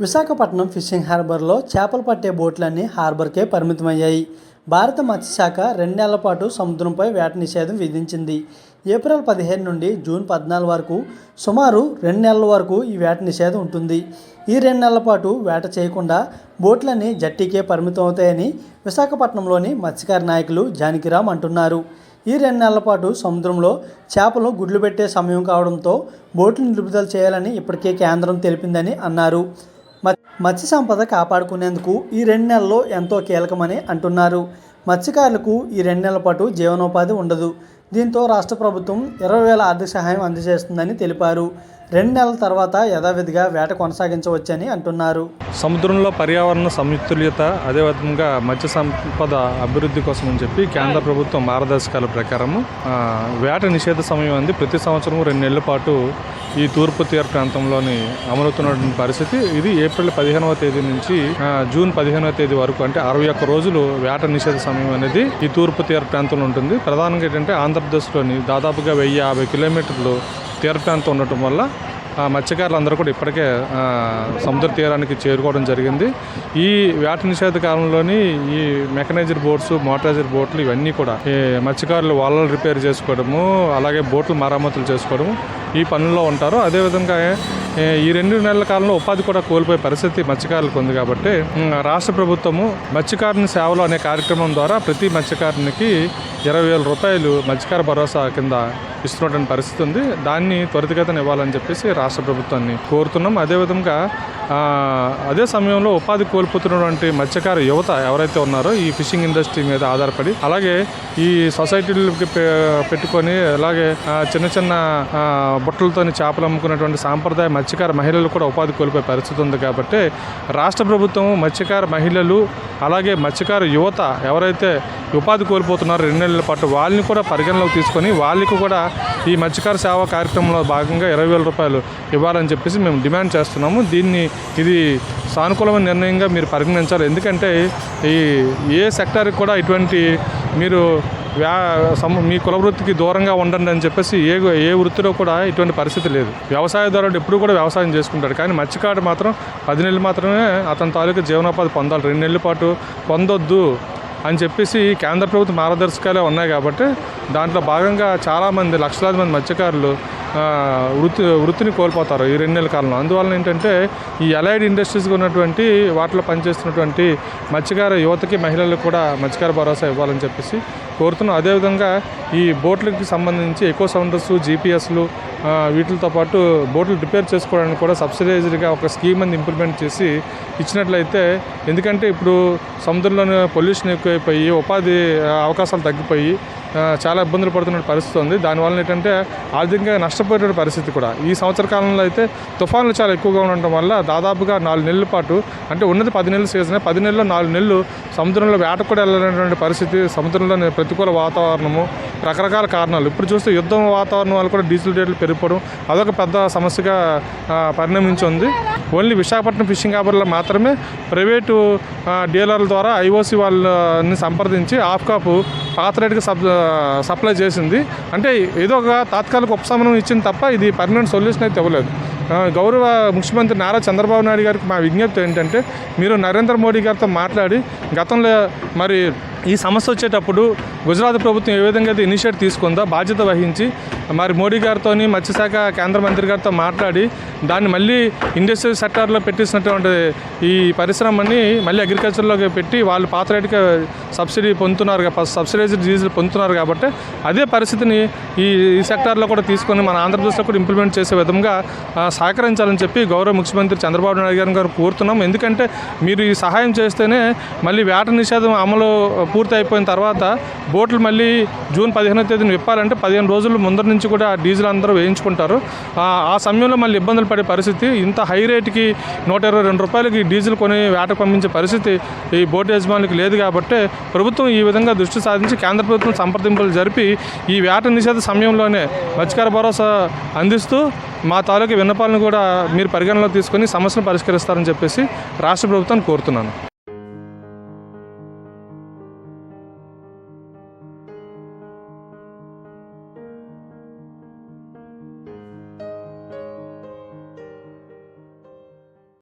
Visakhapatnam fishing హార్బర్లో చేపలు పట్టే బోట్లన్నీ హార్బర్కే పరిమితమయ్యాయి. భారత మత్స్యశాఖ 2 నెలల పాటు సముద్రంపై వేట నిషేధం విధించింది. ఏప్రిల్ 15 నుండి జూన్ 14 వరకు సుమారు 2 నెలల వరకు ఈ వేట నిషేధం ఉంటుంది. ఈ 2 నెలల పాటు వేట చేయకుండా బోట్లన్నీ జట్టీకే పరిమితం అవుతాయని విశాఖపట్నంలోని మత్స్యకార నాయకులు జానకిరామ్ అంటున్నారు. ఈ 2 నెలల పాటు సముద్రంలో చేపలు గుడ్లు పెట్టే సమయం కావడంతో బోట్లు నిలుపుదల చేయాలని ఇప్పటికే కేంద్రం తెలిపిందని అన్నారు. మత్స్య సంపద కాపాడుకునేందుకు ఈ 2 నెలల్లో ఎంతో కీలకమని అంటున్నారు. మత్స్యకారులకు ఈ 2 నెలల పాటు జీవనోపాధి ఉండదు. దీంతో రాష్ట్ర ప్రభుత్వం 20,000 ఆర్థిక సహాయం అందజేస్తుందని తెలిపారు. 2 నెలల తర్వాత యథావిధిగా వేట కొనసాగించవచ్చని అంటున్నారు. సముద్రంలో పర్యావరణ సమతుల్యత, అదేవిధంగా మత్స్య సంపద అభివృద్ధి కోసం అని చెప్పి కేంద్ర ప్రభుత్వం మార్గదర్శకాల ప్రకారము వేట నిషేధ సమయం అంది ప్రతి సంవత్సరం 2 నెలల పాటు ఈ తూర్పు తీర ప్రాంతంలోని అమలుతున్నటువంటి పరిస్థితి. ఇది ఏప్రిల్ 15వ తేదీ నుంచి జూన్ 15వ తేదీ వరకు, అంటే 61 రోజులు వేట నిషేధ సమయం అనేది ఈ తూర్పు తీర ప్రాంతంలో ఉంటుంది. ప్రధానంగా ఏంటంటే ఆంధ్రప్రదేశ్లోని దాదాపుగా 1050 కిలోమీటర్లు తీర ప్రాంతం ఉండటం వల్ల మత్స్యకారులందరూ కూడా ఇప్పటికే సముద్ర తీరానికి చేరుకోవడం జరిగింది. ఈ వేట నిషేధ కాలంలోని ఈ మెకనైజ్డ్ బోట్స్, మోటరైజ్డ్ బోట్లు ఇవన్నీ కూడా మత్స్యకారులు వాళ్ళని రిపేర్ చేసుకోవడము, అలాగే బోట్లు మరమ్మతులు చేసుకోవడము ఈ పనుల్లో ఉంటారు. అదేవిధంగా ఈ 2 నెలల కాలంలో ఉపాధి కూడా కోల్పోయే పరిస్థితి మత్స్యకారులకు ఉంది. కాబట్టి రాష్ట్ర ప్రభుత్వము మత్స్యకారుని సేవలు అనే కార్యక్రమం ద్వారా ప్రతి మత్స్యకారునికి 20,000 రూపాయలు మత్స్యకార భరోసా కింద ఇస్తున్నటువంటి పరిస్థితి ఉంది. దాన్ని త్వరితగతిన ఇవ్వాలని చెప్పేసి రాష్ట్ర ప్రభుత్వాన్ని కోరుతున్నాం. అదేవిధంగా అదే సమయంలో ఉపాధి కోల్పోతున్నటువంటి మత్స్యకార యువత ఎవరైతే ఉన్నారో ఈ ఫిషింగ్ ఇండస్ట్రీ మీద ఆధారపడి, అలాగే ఈ సొసైటీలకి పెట్టుకొని, అలాగే చిన్న చిన్న బుట్టలతోని చేపలు అమ్ముకున్నటువంటి సాంప్రదాయ మత్స్యకార మహిళలు కూడా ఉపాధి కోల్పోయే పరిస్థితి ఉంది. కాబట్టి రాష్ట్ర ప్రభుత్వం మత్స్యకార మహిళలు, అలాగే మత్స్యకార యువత ఎవరైతే ఉపాధి కోల్పోతున్నారో 2 నెలల పాటు వాళ్ళని కూడా పరిగణలోకి తీసుకొని వాళ్ళకి కూడా ఈ మత్స్యకార సేవా కార్యక్రమంలో భాగంగా 20,000 రూపాయలు ఇవ్వాలని చెప్పేసి మేము డిమాండ్ చేస్తున్నాము. ఇది సానుకూలమైన నిర్ణయంగా మీరు పరిగణించాలి. ఎందుకంటే ఏ సెక్టార్కి కూడా ఇటువంటి మీరు మీ కుల వృత్తికి దూరంగా ఉండండి అని చెప్పేసి ఏ వృత్తిలో కూడా ఇటువంటి పరిస్థితి లేదు. వ్యవసాయదారుడు ఎప్పుడు కూడా వ్యవసాయం చేసుకుంటాడు, కానీ మత్స్యకారుడు మాత్రం 10 నెలలు మాత్రమే అతని తాలూకు జీవనోపాధి పొందాలి. 2 నెలల పాటు పొందొద్దు అని చెప్పేసి కేంద్ర ప్రభుత్వ మార్గదర్శకాలే ఉన్నాయి. కాబట్టి దాంట్లో భాగంగా చాలామంది లక్షలాది మంది మత్స్యకారులు వృత్తిని కోల్పోతారు ఈ 2 నెలల కాలంలో. అందువలన ఏంటంటే ఈ అలైడ్ ఇండస్ట్రీస్గా ఉన్నటువంటి వాటిలో పనిచేస్తున్నటువంటి మత్స్యకార యువతకి, మహిళలకు కూడా మత్స్యకార భరోసా ఇవ్వాలని చెప్పేసి కోరుతున్నాం. అదేవిధంగా ఈ బోట్లకి సంబంధించి ఎకో సౌండర్స్, జీపీఎస్లు వీటితో పాటు బోట్లు రిపేర్ చేసుకోవడానికి కూడా సబ్సిడైజ్డ్గా ఒక స్కీమ్ అని ఇంప్లిమెంట్ చేసి ఇచ్చినట్లయితే, ఎందుకంటే ఇప్పుడు సముద్రంలోని పొల్యూషన్ ఎక్కువైపోయి ఉపాధి అవకాశాలు తగ్గిపోయి చాలా ఇబ్బందులు పడుతున్న పరిస్థితి ఉంది. దానివల్ల ఏంటంటే ఆర్థికంగా నష్టపోయే పరిస్థితి కూడా. ఈ సంవత్సర కాలంలో అయితే తుఫాన్లు చాలా ఎక్కువగా ఉండటం వల్ల దాదాపుగా 4 నెలల పాటు, అంటే ఉన్నది 10 నెలల సీజనే, 10 నెలల్లో 4 నెలలు సముద్రంలో వేట కూడా వెళ్ళలేనటువంటి పరిస్థితి. సముద్రంలోని ప్రతికూల వాతావరణము, రకరకాల కారణాలు. ఇప్పుడు చూస్తే యుద్ధం వాతావరణం వల్ల కూడా డీజిల్ రేట్లు పెరిగిపోవడం అదొక పెద్ద సమస్యగా పరిణమించింది. ఓన్లీ విశాఖపట్నం ఫిషింగ్ హార్బర్లో మాత్రమే ప్రైవేటు డీలర్ల ద్వారా ఐఓసి వాళ్ళని సంప్రదించి ఆఫ్కాప్ పాత రేటుకి సప్లై చేసింది. అంటే ఏదో ఒక తాత్కాలిక ఉపశమనం ఇచ్చింది తప్ప ఇది పర్మనెంట్ సొల్యూషన్ అయితే ఇవ్వలేదు. గౌరవ ముఖ్యమంత్రి నారా చంద్రబాబు నాయుడు గారికి మా విజ్ఞప్తి ఏంటంటే, మీరు నరేంద్ర మోడీ గారితో మాట్లాడి గతంలో మరి ఈ సమస్య వచ్చేటప్పుడు గుజరాత్ ప్రభుత్వం ఏ విధంగా అయితే ఇనిషియేటివ్ తీసుకుందో బాధ్యత వహించి మరి మోడీ గారితో, మత్స్యశాఖ కేంద్ర మంత్రి గారితో మాట్లాడి దాన్ని మళ్ళీ ఇండస్ట్రియల్ సెక్టార్లో పెట్టిస్తున్నటువంటి ఈ పరిశ్రమని మళ్ళీ అగ్రికల్చర్లోకి పెట్టి వాళ్ళు పాత రేటుకి సబ్సిడీ పొందుతున్నారు, సబ్సిడైజ్డ్ డీజిల్ పొందుతున్నారు. కాబట్టి అదే పరిస్థితిని ఈ సెక్టార్లో కూడా తీసుకొని మన ఆంధ్రప్రదేశ్లో కూడా ఇంప్లిమెంట్ చేసే విధంగా సహకరించాలని చెప్పి గౌరవ ముఖ్యమంత్రి చంద్రబాబు నాయుడు గారు కోరుతున్నాం. ఎందుకంటే మీరు ఈ సహాయం చేస్తేనే మళ్ళీ వేట నిషేధం అమలు పూర్తి అయిపోయిన తర్వాత బోట్లు మళ్ళీ జూన్ 15వ తేదీని విప్పాలంటే 15 రోజుల ముందర నుంచి కూడా డీజిల్ అందరూ వేయించుకుంటారు. ఆ సమయంలో మళ్ళీ ఇబ్బందులు పడే పరిస్థితి. ఇంత హై రేటుకి 122 రూపాయలకి డీజిల్ కొని వేటకు పంపించే పరిస్థితి ఈ బోటు యజమానులకు లేదు. కాబట్టి ప్రభుత్వం ఈ విధంగా దృష్టి సాధించి కేంద్ర ప్రభుత్వం సంప్రదింపులు జరిపి ఈ వేట నిషేధ సమయంలోనే మత్స్యకార భరోసా అందిస్తూ మా తాలూకు విన్నపాలను కూడా మీరు పరిగణలోకి తీసుకొని సమస్యను పరిష్కరిస్తారని చెప్పేసి రాష్ట్ర ప్రభుత్వాన్ని కోరుతున్నాను.